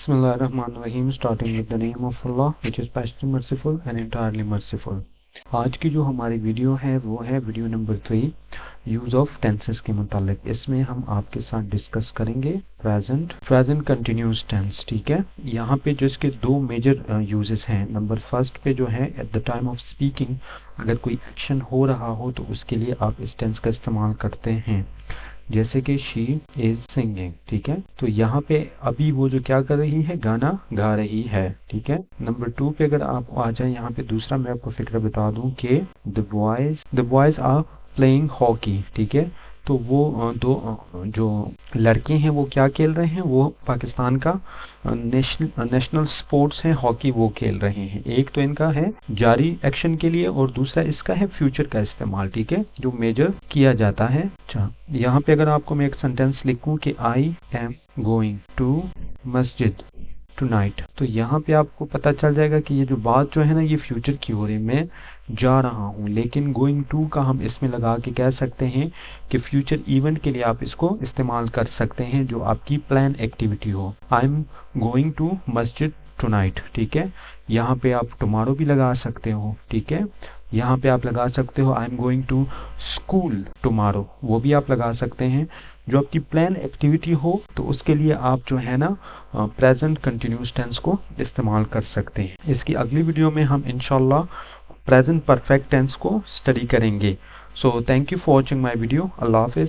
Bismillahirrahmanirrahim, starting with the name of Allah, which is passionately merciful and entirely merciful. आज की जो हमारी video है वो है video number 3 use of tenses के मुतालिक। इसमें हम आपके साथ डिस्कस करेंगे प्रेजेंट कंटिन्यूस टेंस। ठीक है, यहाँ पे जिसके दो मेजर यूजेस हैं। नंबर फर्स्ट पे जो है at the time of speaking, अगर कोई एक्शन हो रहा हो तो उसके लिए आप इस टेंस का इस्तेमाल करते हैं, जैसे कि शी इज सिंगिंग। ठीक है, तो यहाँ पे अभी वो जो क्या कर रही है, गाना गा रही है। ठीक है, नंबर 2 पे अगर आप आ जाए, यहाँ पे दूसरा मैं आपको फिक्र बता दूं कि the boys are playing hockey. ठीक है, तो वो जो लड़के हैं वो क्या खेल रहे हैं, वो पाकिस्तान का नेशनल स्पोर्ट्स है हॉकी, वो खेल रहे हैं। एक तो इनका है जारी एक्शन के लिए और दूसरा इसका है फ्यूचर का इस्तेमाल। ठीक है, जो मेजर किया जाता है। अच्छा, यहाँ पे अगर आपको मैं एक सेंटेंस लिखूं कि आई एम गोइंग टू मस्जिद टुनाइट, तो यहाँ पे आपको पता चल जाएगा कि ये जो बात जो है ना, ये फ्यूचर की हो रही है। मैं जा रहा हूँ, लेकिन गोइंग टू का हम इसमें लगा के कह सकते हैं कि फ्यूचर इवेंट के लिए आप इसको इस्तेमाल कर सकते हैं, जो आपकी प्लान एक्टिविटी हो। आई एम गोइंग टू मस्जिद टुनाइट। ठीक है, यहाँ पे आप टुमारो भी लगा सकते हो। ठीक है, यहाँ पे आप लगा सकते हो I am going to school tomorrow, वो भी आप लगा सकते हैं। जो आपकी प्लान एक्टिविटी हो तो उसके लिए आप जो है ना प्रेजेंट कंटिन्यूस टेंस को इस्तेमाल कर सकते हैं। इसकी अगली वीडियो में हम इंशाल्लाह प्रेजेंट परफेक्ट टेंस को स्टडी करेंगे। So thank you for watching my video. Allah Hafiz.